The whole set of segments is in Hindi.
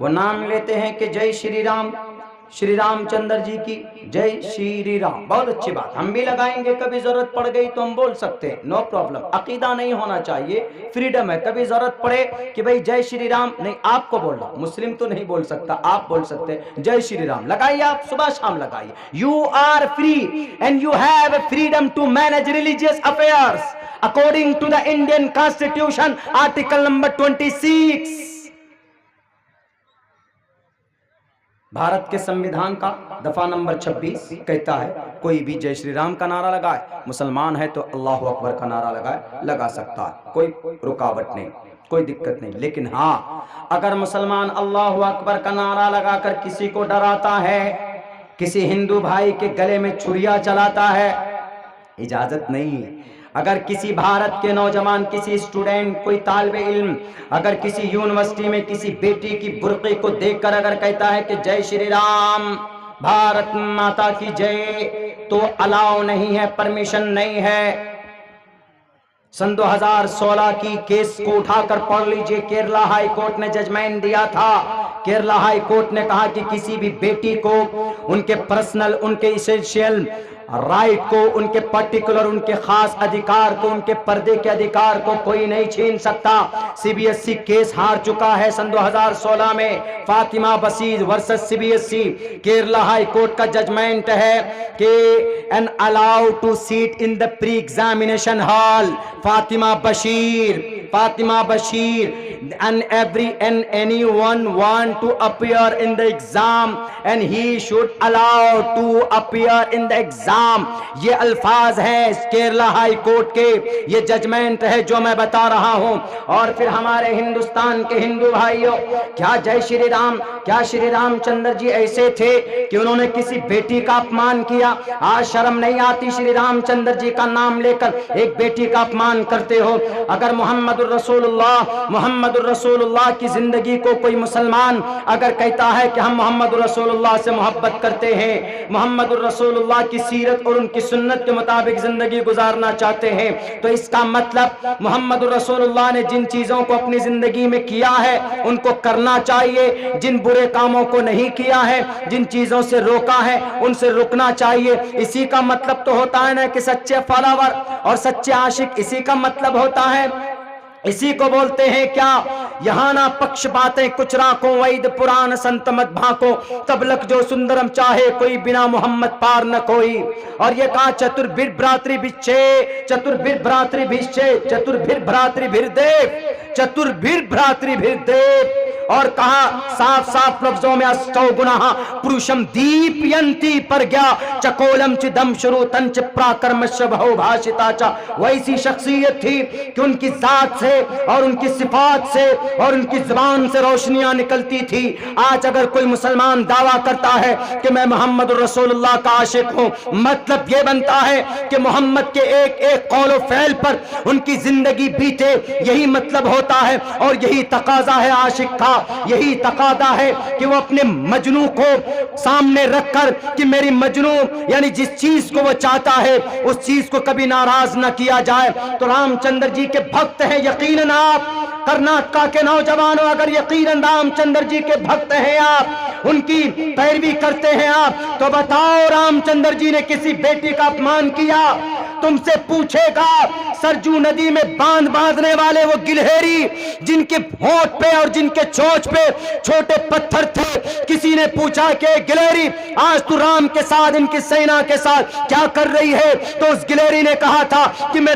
वो नाम लेते हैं कि जय श्री राम, श्री रामचंद्र जी की जय श्री राम। बहुत अच्छी बात, हम भी लगाएंगे, कभी जरूरत पड़ गई तो हम बोल सकते हैं, नो प्रॉब्लम। अकीदा नहीं होना चाहिए, फ्रीडम है। कभी जरूरत पड़े कि भाई जय श्री राम, नहीं आपको बोल रहा, मुस्लिम तो नहीं बोल सकता, आप बोल सकते हैं जय श्री राम। लगाइए, आप सुबह शाम लगाइए। You are free and you have freedom to manage religious affairs according to the Indian constitution article number 26। Bharat के संविधान का दफा नंबर 26 कहता है कोई भी जय श्री राम का नारा लगाए, मुसलमान है तो अल्लाह अकबर का नारा लगाए, लगा सकता है, कोई रुकावट नहीं, कोई दिक्कत नहीं। लेकिन हाँ, अगर मुसलमान अल्लाह अकबर का नारा लगाकर किसी को डराता है, किसी हिंदू भाई के गले में छुरिया चलाता है, इजाजत नहीं है। अगर किसी भारत के नौजवान, किसी स्टूडेंट, कोई तालिबे इल्म अगर किसी यूनिवर्सिटी में किसी बेटी की बुर्क़े को देखकर अगर कहता है कि जय श्री राम, भारत माता की जय, तो अलाउ नहीं है, परमिशन नहीं है। सन 2016 की केस को उठाकर पढ़ लीजिए, केरला हाई कोर्ट ने जजमेंट दिया था। केरला हाई कोर्ट ने कहा कि किसी भी बेटी को उनके पर्सनल, उनके इसेंशियल राइट को, उनके पर्टिकुलर, उनके खास अधिकार को, उनके पर्दे के अधिकार को कोई नहीं छीन सकता। सीबीएसई केस हार चुका है सन 2016 में, Fatima Bashir versus CBSE. Kerala high court का जजमेंट है कि an allow to sit in the pre examination hall Fatima Bashir and anyone want to appear in the exam and he should allow to appear in the exam। ये अल्फाज हैं केरला हाई कोर्ट के, ये जजमेंट है जो मैं बता रहा हूं। और फिर हमारे हिंदुस्तान के हिंदू भाइयों, क्या जय श्री राम, क्या श्री रामचंद्र जी ऐसे थे कि उन्होंने किसी बेटी का अपमान किया? आज शर्म नहीं आती श्री रामचंद्र जी का नाम लेकर एक बेटी का अपमान करते हो? अगर मोहम्मदुर रसूलुल्लाह की जिंदगी को कोई मुसलमान अगर कहता है कि हम मोहम्मदुर रसूलुल्लाह से मोहब्बत करते हैं, मोहम्मदुर रसूलुल्लाह की सीरत और उनकी सुन्नत के मुताबिक जिंदगी गुजारना चाहते हैं, तो इसका मतलब मोहम्मदुर रसूलुल्लाह ने जिन चीजों को अपनी जिंदगी में किया है उनको करना चाहिए, जिन बुरे कामों को नहीं किया है, जिन चीजों से रोका है उनसे रुकना चाहिए। इसी का मतलब तो होता है ना कि सच्चे फॉलोवर और सच्चे आशिक, इसी का मतलब होता है। इसी को बोलते हैं क्या, यहाँ ना पक्ष बातें कुछ राखो, वैद पुराण संत मत भाको, तब लक जो सुंदरम चाहे कोई बिना मोहम्मद पार न कोई। और ये कहा चतुर्भिर भ्रातृ भिक्षे, चतुर्भिर भ्रातृ भिक्षे, चतुर्भिर भ्रातृ भिर्देव, चतुर्भिर भ्रातृ भिर्देव। और कहा साफ साफ लफ्जों में अष्टौ गुणाः पुरुषम दीपयंती प्रज्ञा चकोलम चिदम शुरू तंच प्राकर्मश्य बहु भाषिता च। वैसी शख्सियत थी कि उनकी जात से और उनकी सिफात से और उनकी जुबान से रोशनियां निकलती थी। आज अगर कोई मुसलमान दावा करता है कि मैं मोहम्मद रसूलुल्लाह का आशिक हूं, मतलब यह बनता है कि मोहम्मद के एक एक कौल फैल पर उनकी जिंदगी बीते, यही मतलब होता है। और यही तकाजा है आशिक का, यही तकादा है कि वो अपने मजनू को सामने रखकर कि मेरी मजनू यानी जिस चीज को वो चाहता है उस चीज को कभी नाराज न किया जाए। तो रामचंद्र जी के भक्त हैं यकीनन आप, कर्नाटका के नौजवानों अगर यकीनन रामचंद्र जी के भक्त हैं आप, उनकी पैरवी करते हैं आप, तो बताओ रामचंद्र जी ने किसी बेटी का अपमान किया? तुमसे पूछेगा सरजू नदी में बांध बांधने वाले वो गिलहेरी जिनके होंठ पे और जिनके चोंच पे छोटे पत्थर थे, किसी ने पूछा कि गिलहेरी आज तू राम के साथ इनकी सेना के साथ क्या कर रही है? तो उस गिलहेरी ने कहा था कि मैं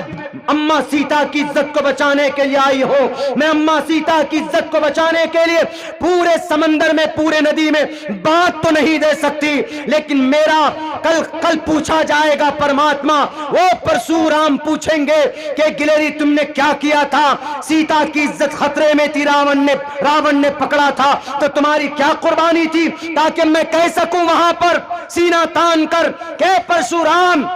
अम्मा सीता की इज्जत को बचाने के लिए आई हूं, मैं अम्मा सीता की इज्जत को बचाने के लिए पूरे समंदर में, पूरे नदी में बात तो नहीं दे सकती, लेकिन मेरा कल पूछा जाएगा परमात्मा, वो परशुराम पूछेंगे कि गिलहेरी तुमने क्या किया था? सीता की इज्जत खतरे में थी, रावण ने पकड़ा था, तो तुम्हारी क्या कुर्बानी थी ताकि मैं कह सकूं वहां पर सीना तान कर के परशुराम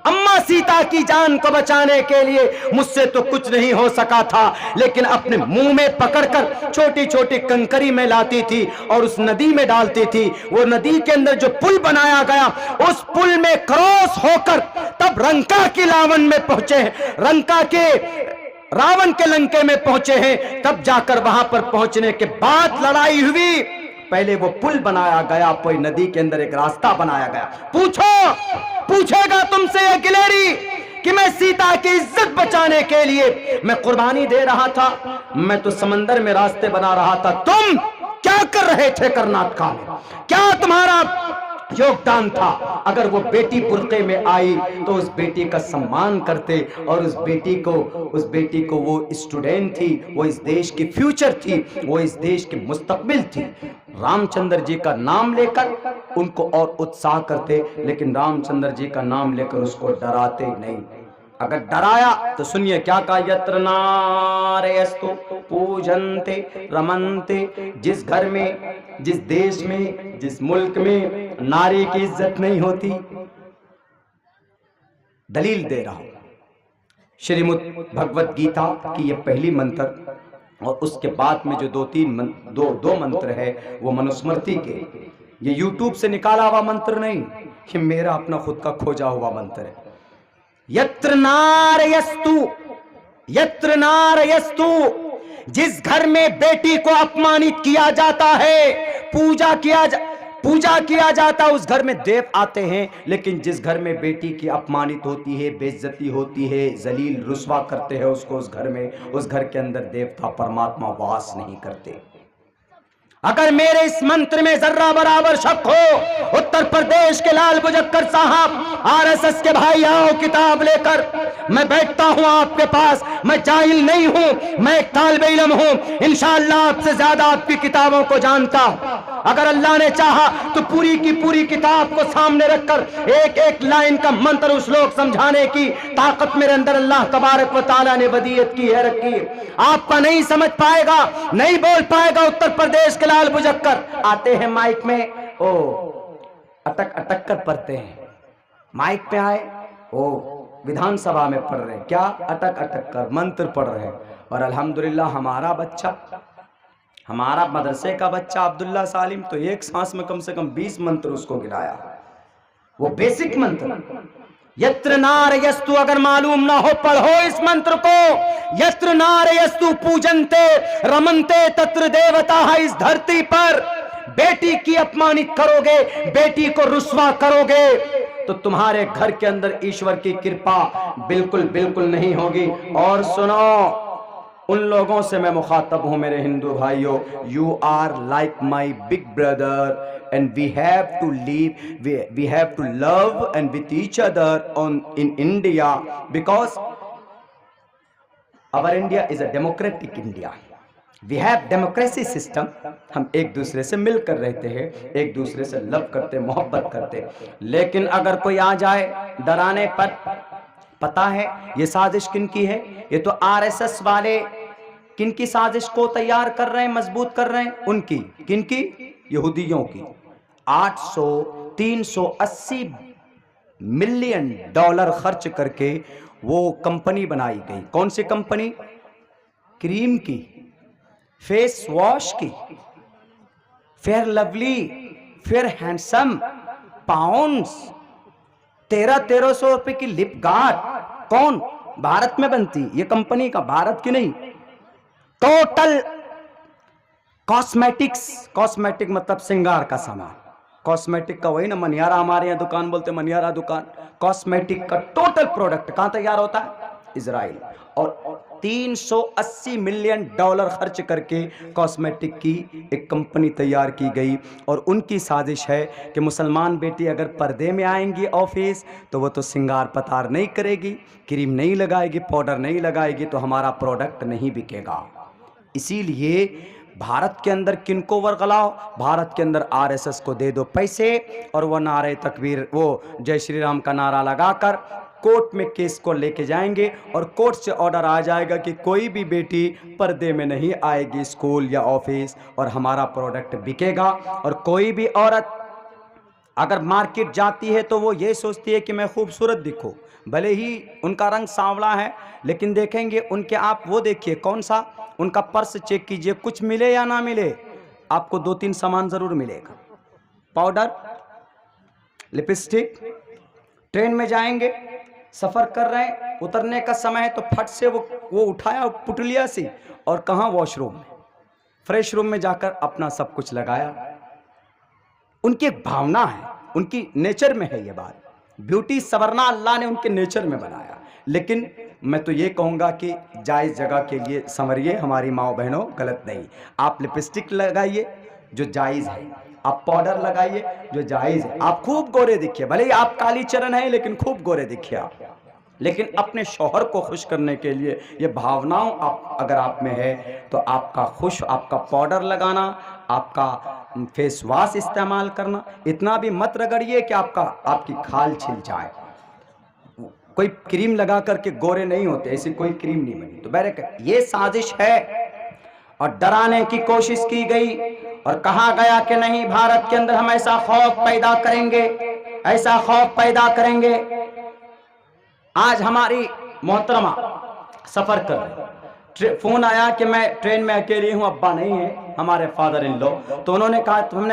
अम्मा सीता की जान को बचाने के लिए मुझसे तो कुछ नहीं हो सका था, लेकिन अपने मुंह में पकड़कर छोटी छोटी कंकरी में लाती थी और उस नदी में डालती थी। वो नदी के अंदर जो पुल बनाया गया, उस पुल में क्रॉस होकर तब रंका के लावन में पहुंचे। रंका के रावण के लंके में पहुंचे हैं, तब जाकर वहां पर पहुंचने के बाद लड़ाई हुई। पहले वो पुल बनाया गया, कोई नदी के अंदर एक रास्ता बनाया गया। पूछेगा तुमसे ये गिलेरी कि मैं सीता की इज्जत बचाने के लिए मैं कुर्बानी दे रहा था, मैं तो समंदर में रास्ते बना रहा था, तुम क्या कर रहे थे कर्नाटका में, क्या तुम्हारा योगदान था? अगर वो बेटी बुर्के में आई तो उस बेटी का सम्मान करते, और उस बेटी को वो स्टूडेंट थी, वो इस देश की फ्यूचर थी, वो इस देश की मुस्तकबिल थी। रामचंद्र जी का नाम लेकर उनको और उत्साह करते, लेकिन रामचंद्र जी का नाम लेकर उसको डराते नहीं। अगर डराया तो सुनिए क्या कहा, यत्र नारयस्तु पूजन्ते रमन्ते। जिस घर में, जिस देश में, जिस मुल्क में नारी की इज्जत नहीं होती, दलील दे रहा हूं श्रीमद् भगवत गीता की ये पहली मंत्र, और उसके बाद में जो दो मंत्र है वो मनुस्मृति के, ये यूट्यूब से निकाला हुआ मंत्र नहीं, ये मेरा अपना खुद का खोजा हुआ मंत्र है। यत्र नारयस्तु, जिस घर में बेटी को अपमानित किया जाता है, पूजा किया जाता है, उस घर में देव आते हैं। लेकिन जिस घर में बेटी की अपमानित होती है, बेइज्जती होती है, जलील रुस्वा करते हैं उसको, उस घर में, उस घर के अंदर देवता परमात्मा वास नहीं करते। अगर मेरे इस मंत्र में जर्रा बराबर शक हो, उत्तर प्रदेश के लाल बुजक्कर साहब, आरएसएस के भाई, आओ किताब लेकर, मैं बैठता हूं आपके पास। मैं जाहिल नहीं हूं, मैं एक तालिबे इल्म हूं, इंशाअल्लाह आपसे ज्यादा आपकी किताबों को जानता हूं। अगर अल्लाह ने चाहा तो पूरी की पूरी किताब को सामने रखकर एक एक लाइन का मंत्र उस लोग समझाने की ताकत मेरे अंदर अल्लाह तबारक व तआला ने वदीयत की है, रखी। आपका नहीं समझ पाएगा, नहीं बोल पाएगा। उत्तर प्रदेश के लाल बुजक्कर आते हैं माइक में, ओ अटक अटक कर पढ़ते हैं। माइक पे आए, ओ विधानसभा में पढ़ रहे हैं, क्या अटक अटक कर मंत्र पढ़ रहे हैं। और अल्हम्दुलिल्लाह हमारा बच्चा, हमारा मदरसे का बच्चा अब्दुल्ला सालिम तो एक सांस में कम से कम 20 मंत्र उसको गिराया, वो बेसिक मंत्र। यत्र नारयस्तु, अगर मालूम ना हो पढ़ो इस मंत्र को। यत्र नारयस्तु पूजन्ते रमन्ते तत्र देवता। इस धरती पर बेटी की अपमानित करोगे, बेटी को रुस्वा करोगे, तो तुम्हारे घर के अंदर ईश्वर की कृपा बिल्कुल बिल्कुल नहीं होगी। और सुनो, उन लोगों से मैं मुखातब हूं मेरे हिंदू भाइयों, you are like my big brother and we have to love and with each other in India, because our India is a democratic India. We have democracy system. हम एक दूसरे से मिलकर रहते हैं, एक दूसरे से लव करते, मोहब्बत करते। लेकिन अगर कोई आ जाए डराने पर, पता है ये साजिश किन की है? ये तो आरएसएस वाले किन की साजिश को तैयार कर रहे हैं, मजबूत कर रहे हैं? उनकी, किन की? यहूदियों की। 380 मिलियन डॉलर खर्च करके वो कंपनी बनाई गई। कौन सी कंपनी? क्रीम की, फेस वॉश की, fair lovely, fair handsome, pounds, 1300 रुपए की लिप गार्ड। कौन? भारत में बनती ये कंपनी का, भारत की नहीं। टोटल कॉस्मेटिक्स, कॉस्मेटिक मतलब श्रृंगार का सामान, कॉस्मेटिक का वही ना मनियारा, हमारे यहाँ दुकान बोलते मनियारा दुकान। कॉस्मेटिक का टोटल प्रोडक्ट कहां तैयार होता है? इजराइल। और 380 मिलियन डॉलर खर्च करके कॉस्मेटिक की एक कंपनी तैयार की गई। और उनकी साजिश है कि मुसलमान बेटी अगर पर्दे में आएंगी ऑफिस तो वो तो श्रृंगार पतार नहीं करेगी, क्रीम नहीं लगाएगी, पाउडर नहीं लगाएगी, तो हमारा प्रोडक्ट नहीं बिकेगा। इसीलिए भारत के अंदर किनको वर्गलाओ? भारत के अंदर आरएसएस को दे दो पैसे, और वो नारे तकबीर, वो जय श्री राम का नारा लगाकर कोर्ट में केस को लेके जाएंगे, और कोर्ट से ऑर्डर आ जाएगा कि कोई भी बेटी पर्दे में नहीं आएगी स्कूल या ऑफिस, और हमारा प्रोडक्ट बिकेगा। और कोई भी औरत अगर मार्केट जाती है तो वो ये सोचती है कि मैं खूबसूरत दिखूं, भले ही उनका रंग सांवला है, लेकिन देखेंगे उनके, आप वो देखिए कौन सा उनका पर्स चेक कीजिए, कुछ मिले या ना मिले, आपको 2-3 सामान जरूर मिलेगा। Powder, lipstick. ट्रेन में जाएंगे सफर कर रहे हैं, उतरने का समय है तो फट से वो उठाया पुटलिया से और कहाँ, वॉशरूम में, फ्रेश रूम में जाकर अपना सब कुछ लगाया। उनकी एक भावना है, उनकी नेचर में है ये बात। ब्यूटी संवरना अल्लाह ने उनके नेचर में बनाया। लेकिन मैं तो ये कहूँगा कि जायज़ जगह के लिए संवरिए हमारी माओ बहनों, गलत नहीं। आप लिपस्टिक लगाइए जो जायज़ है, आप पाउडर लगाइए जो जायज़ है, आप खूब गोरे दिखिए, भले ही आप काली चरण हैं लेकिन खूब गोरे दिखिए आप। लेकिन अपने शौहर को खुश करने के लिए ये भावनाओं अगर आप में है तो आपका पाउडर लगाना, आपका फेस वॉश इस्तेमाल करना, इतना भी मत रगड़िए कि आपकी खाल छिल जाए। कोई क्रीम लगा करके गोरे नहीं होते, ऐसी कोई क्रीम नहीं बनी। तो बहरकत ये साजिश है और डराने की कोशिश की गई और कहा गया कि नहीं, भारत के अंदर हम ऐसा खौफ पैदा करेंगे, ऐसा खौफ पैदा करेंगे। आज हमारी मोहतरमा सफर कर रही, फोन आया कि मैं ट्रेन में अकेली हूँ, अब्बा नहीं है, हमारे फादर इन लॉ। तो हमने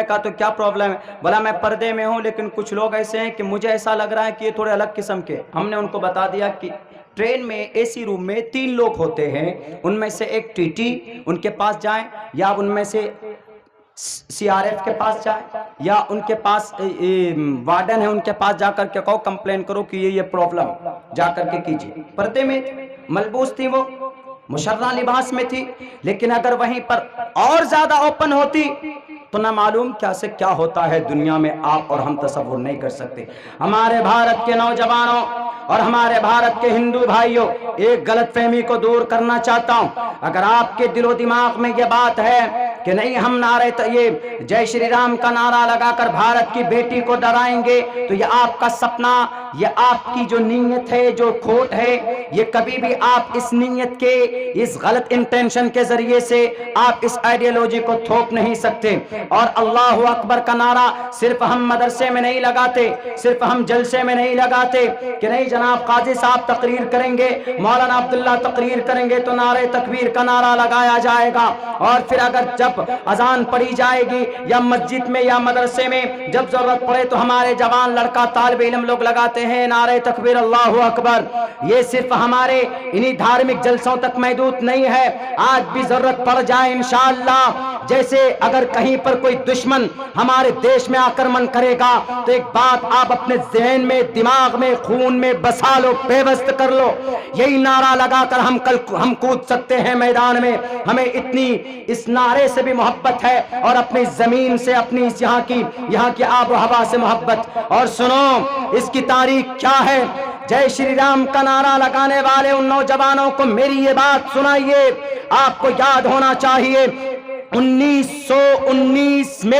कहा तो क्या प्रॉब्लम है? बोला मैं पर्दे में हूँ लेकिन कुछ लोग ऐसे हैं कि मुझे ऐसा लग रहा है कि ये थोड़े अलग किस्म के। हमने उनको बता दिया कि ट्रेन में एसी रूम में 3 लोग होते हैं, उनमें से एक टीटी, उनके पास जाएं, या उनमें से सीआरएफ के पास जाए, या उनके पास वार्डन है उनके पास जाकर के कहो, कंप्लेन करो कि ये प्रॉब्लम, जाकर के कीजिए। पर्दे में मलबूस थी, वो मुशर्रा लिबास में थी। लेकिन अगर वहीं पर और ज्यादा ओपन होती तो ना मालूम क्या से क्या होता है दुनिया में, आप और हम तसव्वुर नहीं कर सकते। हमारे भारत के नौजवानों और हमारे भारत के हिंदू भाइयों, एक गलतफहमी को दूर करना चाहता हूं। अगर आपके दिलो दिमाग में यह बात है कि नहीं हम नारे तो ये जय श्री राम का नारा लगाकर भारत की बेटी को डराएंगे, तो ये आपका सपना, ये आपकी जो नीयत है, जो खोट है, ये कभी भी आप इस नीयत के, इस गलत इंटेंशन के जरिए से आप इस आइडियोलॉजी को थोप नहीं सकते। और अल्लाह अकबर का नारा सिर्फ हम मदरसे में नहीं लगाते, सिर्फ हम जलसे में नहीं लगाते कि नहीं जनाब काजी साहब तकरीर करेंगे, मौलाना अब्दुल्ला तकरीर करेंगे तो नारे तकबीर का नारा लगाया जाएगा। और फिर अगर जब अजान पढ़ी जाएगी या मस्जिद में या मदरसे में जब जरूरत पड़े तो हमारे जवान लड़का तालिब इल्म लोग लगाते हैं नारे तकबीर अल्लाहु अकबर। ये सिर्फ हमारे इन्हीं धार्मिक जलसों तक महदूद नहीं है, आज भी जरूरत पड़ जाए इंशाअल्लाह, जैसे अगर कहीं पर कोई दुश्मन हमारे देश में आक्रमण करेगा तो एक बात आप अपने ज़हन में, दिमाग में, खून में बसा लो, पेवस्त कर लो, यही नारा लगाकर हम कूद सकते हैं मैदान में। हमें इतनी इस नारे से भी मोहब्बत है और अपनी जमीन से, अपनी यहाँ की आब व हवा से मोहब्बत। और सुनो इसकी तारीख क्या है, जय श्री राम का नारा लगाने वाले उन नौजवानों को मेरी ये बात सुनाइए, आपको याद होना चाहिए 1919 में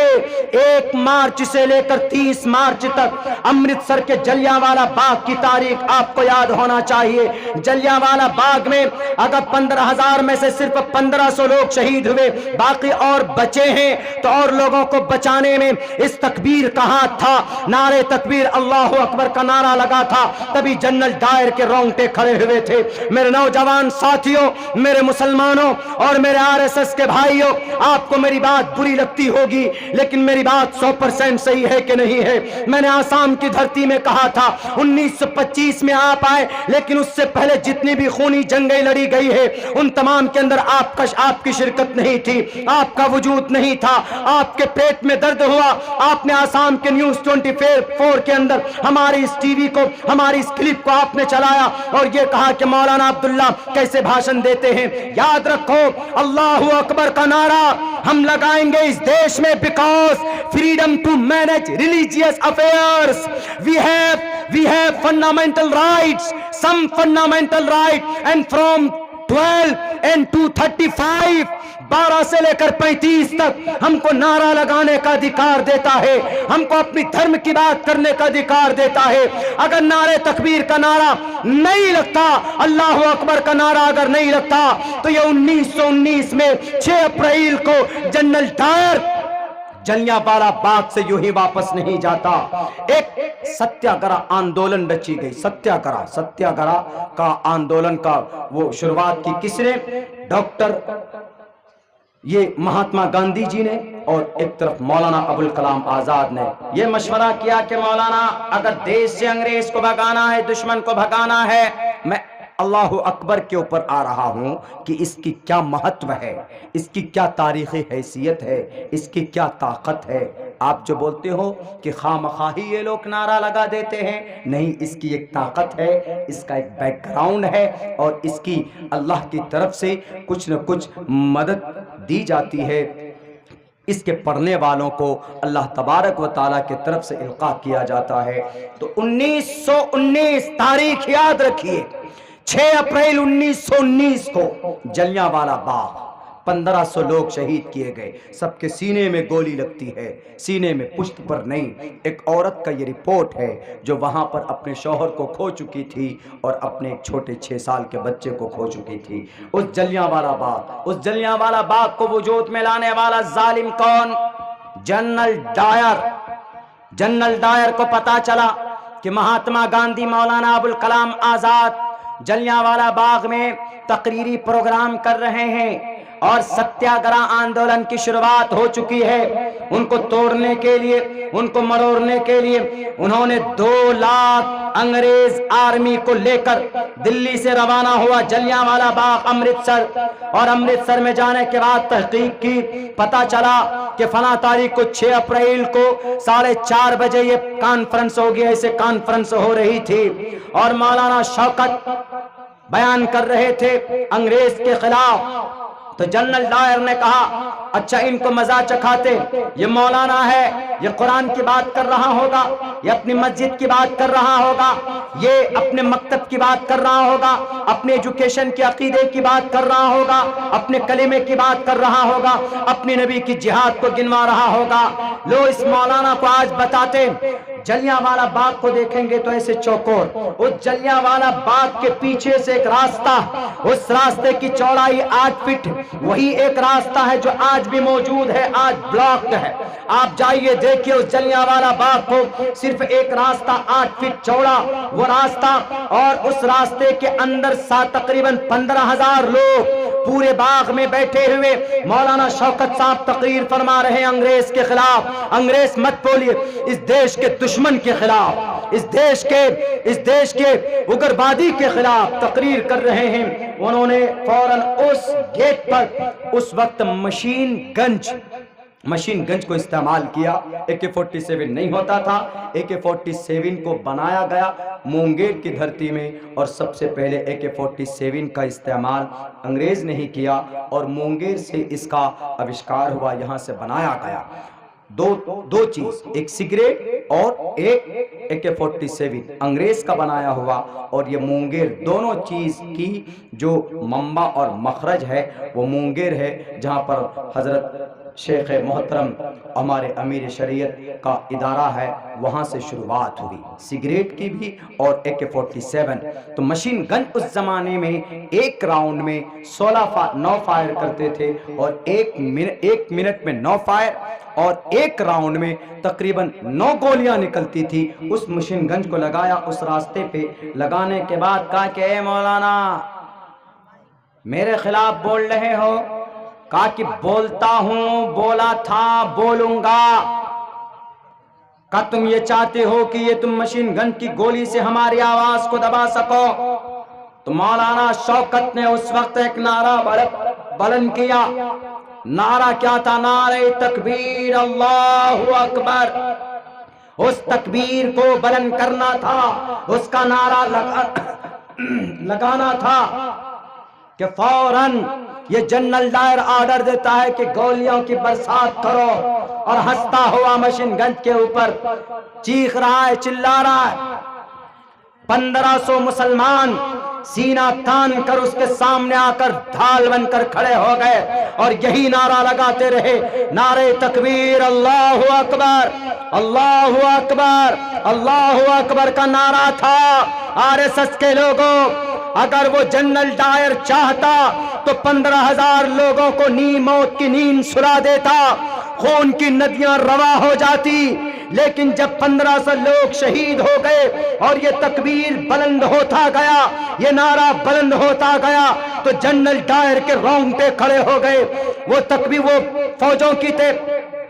1 मार्च से लेकर 30 मार्च तक अमृतसर के जलियांवाला बाग की तारीख आपको याद होना चाहिए। जलियांवाला बाग में अगर 15,000 में से सिर्फ 1500 लोग शहीद हुए, बाकी और बचे हैं, तो और लोगों को बचाने में इस तकबीर का हाथ था। नारे तकबीर अल्लाहु अकबर का नारा लगा था, तभी जनरल डायर के रोंगटे खड़े हुए थे। मेरे नौजवान साथियों, मेरे मुसलमानों और मेरे आरएसएस के भाइयों, आपको मेरी बात बुरी लगती होगी लेकिन मेरी बात 100% सही है कि नहीं है। मैंने आसाम की धरती में कहा था 1925 में आप आए, लेकिन उससे पहले जितनी भी खूनी जंगें लड़ी गई है उन तमाम के अंदर आपकी शिरकत नहीं थी, आपका वजूद नहीं था। आपके पेट में दर्द हुआ, आपने आसाम के न्यूज़ 24 के अंदर हमारी इस टीवी को, हमारी इस क्लिप को आपने चलाया और ये कहा कि मौलाना अब्दुल्ला कैसे भाषण देते हैं। याद रखो अल्लाहु अकबर का नारा हम लगाएंगे इस देश में, because freedom to manage religious affairs, we have fundamental rights, some fundamental right, and from 12 and 235 12 से लेकर 35 तक हमको नारा लगाने का अधिकार देता है, हमको अपनी धर्म की बात करने का अधिकार देता है। अगर नारे तकबीर का नारा नहीं लगता, अल्लाहु अकबर का नारा अगर नहीं लगता, तो ये 1919 में 6 अप्रैल को जनरल डायर जलियांवाला बाग से यूं ही वापस नहीं जाता। एक सत्याग्रह आंदोलन रची गई, सत्याग्रह का आंदोलन का वो शुरुआत की किसने? डॉक्टर ये महात्मा गांधी जी ने और एक तरफ मौलाना अबुल कलाम आजाद ने ये मशवरा किया कि मौलाना अगर देश से अंग्रेज को भगाना है, दुश्मन को भगाना है, मैं अल्लाहु अकबर के ऊपर आ रहा हूं कि इसकी क्या महत्व है, इसकी क्या तारीखी हैसियत है, इसकी क्या ताकत है। आप जो बोलते हो कि खामखा ही ये लोग नारा लगा देते हैं, नहीं, इसकी एक ताकत है, इसका एक बैकग्राउंड है और इसकी अल्लाह की तरफ से कुछ न कुछ मदद दी जाती है। इसके पढ़ने वालों को अल्लाह तबारक व ताला की तरफ से इल्का किया जाता है। तो 1919 तारीख याद रखिए, 6 अप्रैल 1919 को जलियांवाला बाग 1500 लोग शहीद किए गए। सबके सीने में गोली लगती है, सीने में, पुश्त पर नहीं। एक औरत का ये रिपोर्ट है जो वहां पर अपने शौहर को खो चुकी थी और अपने एक छोटे 6 साल के बच्चे को खो चुकी थी। उस जलियांवाला बाग को वजूद में लाने वाला जालिम कौन? General Dyer. जनरल डायर को पता चला कि महात्मा गांधी, मौलाना अबुल कलाम आजाद जलियांवाला बाग में तकरीरी प्रोग्राम कर रहे हैं और सत्याग्रह आंदोलन की शुरुआत हो चुकी है। उनको तोड़ने के लिए, उनको मरोड़ने के लिए उन्होंने 2 लाख अंग्रेज आर्मी को लेकर दिल्ली से रवाना हुआ जलियांवाला बाग अमृतसर। और अमृतसर में जाने के बाद तहकीक की, पता चला कि फला तारीख को 6 अप्रैल को 4:30 बजे ये कॉन्फ्रेंस होगी। ऐसे कॉन्फ्रेंस हो रही थी और मौलाना शौकत बयान कर रहे थे अंग्रेज के खिलाफ। तो जनरल डायर ने कहा, अच्छा इनको मजा चखाते, ये मौलाना है, ये कुरान की बात कर रहा होगा, ये अपनी मस्जिद की बात कर रहा होगा, ये अपने मकतब की बात कर रहा होगा, अपने एजुकेशन के अकीदे की बात कर रहा होगा, अपने कलीमे की बात कर रहा होगा, अपने नबी की जिहाद को गिनवा रहा होगा। लो इस मौलाना को आज बताते। जलियांवाला बाग को देखेंगे तो ऐसे चौकोर, उस जलियांवाला बाग के पीछे से एक रास्ता, उस रास्ते की चौड़ाई 8 फीट, वही एक रास्ता है जो आज भी मौजूद है, आज ब्लॉक है। आप जाइए देखिए उस जलियांवाला बाग को, सिर्फ एक रास्ता 8 फीट चौड़ा वो रास्ता, और उस रास्ते के अंदर तकरीबन 15,000 लोग पूरे बाग में बैठे हुए। मौलाना शौकत साहब तकरीर फरमा रहे हैं अंग्रेज के खिलाफ। अंग्रेज मत बोलिए, इस देश के दुश्मन के खिलाफ, इस देश के उग्रवादी के खिलाफ तकरीर कर रहे हैं। उन्होंने फौरन उस गेट पर उस वक्त मशीन गंज को इस्तेमाल किया। AK-47 नहीं होता था, AK-47 को बनाया गया मुंगेर की धरती में, और सबसे पहले AK-47 का इस्तेमाल अंग्रेज ने ही किया और मुंगेर से इसका आविष्कार हुआ, यहाँ से बनाया गया। दो चीज, एक सिगरेट और एक AK-47 अंग्रेज का बनाया हुआ, और ये मुंगेर, दोनों चीज की जो मंबा और मखरज है वो मुंगेर है, जहां पर हजरत शेख मोहतरम हमारे अमीर शरीयत का इदारा है, वहां से शुरुआत हुई सिगरेट की भी और AK-47। तो मशीन गन उस जमाने में एक राउंड में 9 फायर करते थे, और एक मिनट में 9 फायर, और एक राउंड में तकरीबन 9 गोलियां निकलती थी। उस मशीन गन को लगाया उस रास्ते पे, लगाने के बाद कहा कि ए मौलाना मेरे खिलाफ बोल रहे हो? कहा कि बोलता हूं, बोला था, बोलूंगा। कहा तुम ये चाहते हो कि ये तुम मशीन गन की गोली से हमारी आवाज को दबा सको? तो मौलाना शौकत ने उस वक्त एक नारा बुलंद किया। नारा क्या था? नारे तकबीर, अल्लाहु अकबर। उस तकबीर को बुलंद करना था, उसका नारा लगाना था कि फौरन ये जनरल डायर ऑर्डर देता है कि गोलियों की बरसात करो, और हंसता हुआ मशीन गन के ऊपर चीख रहा है, चिल्ला रहा है। 1500 मुसलमान सीना तान कर उसके सामने आकर ढाल बनकर खड़े हो गए और यही नारा लगाते रहे, नारे तकबीर, अल्लाहु अकबर, अल्लाहु अकबर, अल्लाहु अकबर का नारा था। RSS के लोगों, अगर वो जनरल डायर चाहता तो 15,000 लोगों को मौत की नींद सुला देता, खून की नदियां रवा हो जाती, लेकिन जब 1500 लोग शहीद हो गए और ये तकबीर बुलंद होता गया, ये नारा बुलंद होता गया, तो जनरल डायर के रोंगटे खड़े हो गए। वो तकबीर वो फौजों की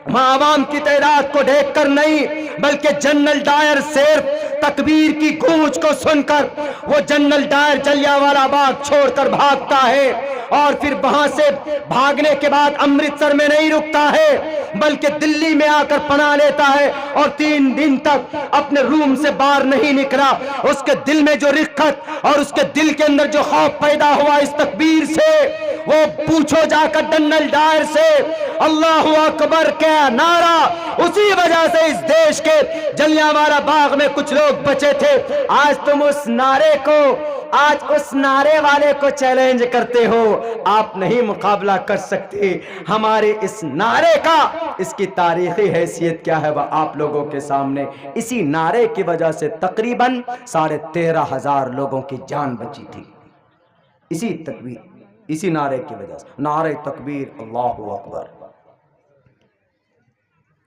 आवाम की तादाद को देखकर नहीं, बल्कि जनरल डायर सिर्फ तकबीर की गूंज को सुनकर वो जनरल डायर जलियांवाला बाग छोड़कर भागता है और फिर वहां से भागने के बाद अमृतसर में नहीं रुकता है, बल्कि दिल्ली में आकर पनाह लेता है और 3 दिन तक अपने रूम से बाहर नहीं निकला। उसके दिल में जो रिक्कत और उसके दिल के अंदर जो खौफ पैदा हुआ इस तकबीर से, वो पूछो जाकर जनरल डायर से। अल्लाहु अकबर का नारा, उसी वजह से इस देश के जलियांवाला बाग में कुछ लोग बचे थे। आज तुम उस नारे को, आज उस नारे वाले को चैलेंज करते हो, आप नहीं मुकाबला कर सकते। हमारे इस नारे का, इसकी तारीखी हैसियत क्या है वह आप लोगों के सामने। इसी नारे की वजह से तकरीबन 13,500 लोगों की जान बची थी, इसी तकबीर, इसी नारे की वजह से। नारे तकबीर, अल्लाहु अकबर।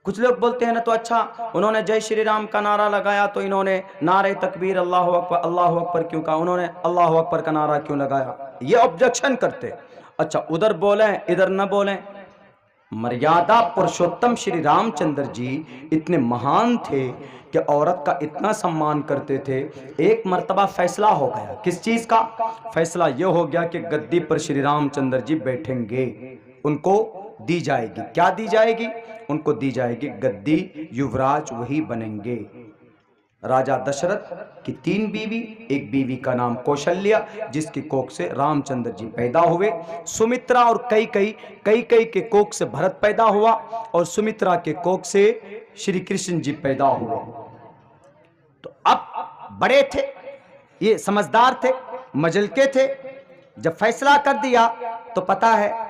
कुछ लोग बोलते हैं ना, तो अच्छा उन्होंने जय श्री राम का नारा लगाया तो इन्होंने नारे तकबीर अल्लाहु अकबर क्यों कहा, उन्होंने अल्लाहु अकबर का नारा क्यों लगाया, ये ऑब्जेक्शन करते। अच्छा, उधर बोलें इधर न बोलें। मर्यादा पुरुषोत्तम श्री रामचंद्र जी इतने महान थे कि औरत का इतना सम्मान करते थे। एक मर्तबा फैसला हो गया, किस चीज का फैसला? यह हो गया कि गद्दी पर श्री रामचंद्र जी बैठेंगे, उनको दी जाएगी, क्या दी जाएगी? उनको दी जाएगी गद्दी, युवराज वही बनेंगे। राजा दशरथ की 3 बीवी, एक बीवी का नाम कौशल्या जिसकी कोख से रामचंद्र जी पैदा हुए। सुमित्रा और कई के कोख से भरत पैदा हुआ और सुमित्रा के कोख से श्री कृष्ण जी पैदा हुए। तो अब बड़े थे, ये समझदार थे, मजलके थे। जब फैसला कर दिया तो पता है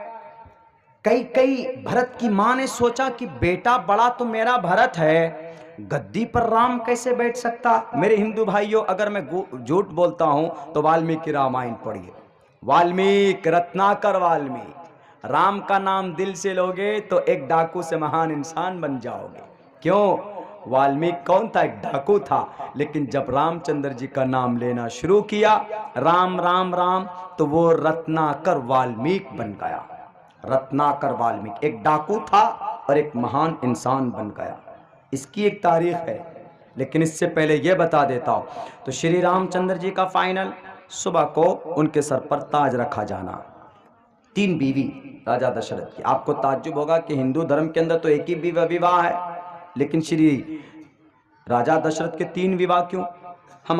कई भरत की मां ने सोचा कि बेटा बड़ा तो मेरा भरत है, गद्दी पर राम कैसे बैठ सकता। मेरे हिंदू भाइयों, अगर मैं झूठ बोलता हूं तो वाल्मीकि रामायण पढ़िए, वाल्मीकि, रत्नाकर वाल्मीकि। राम का नाम दिल से लोगे तो एक डाकू से महान इंसान बन जाओगे। क्यों? वाल्मीकि कौन था? एक डाकू था, लेकिन जब रामचंद्र जी का नाम लेना शुरू किया, राम राम राम, तो वो रत्नाकर वाल्मीकि बन गया। रत्नाकर वाल्मीकि एक डाकू था और एक महान इंसान बन गया। इसकी एक तारीख है, लेकिन इससे पहले यह बता देता हूं। तो श्री रामचंद्र जी का फाइनल, सुबह को उनके सर पर ताज रखा जाना। 3 बीवी राजा दशरथ की। आपको ताज्जुब होगा कि हिंदू धर्म के अंदर तो एक ही विवाह है, लेकिन श्री राजा दशरथ के 3 विवाह क्यों? हम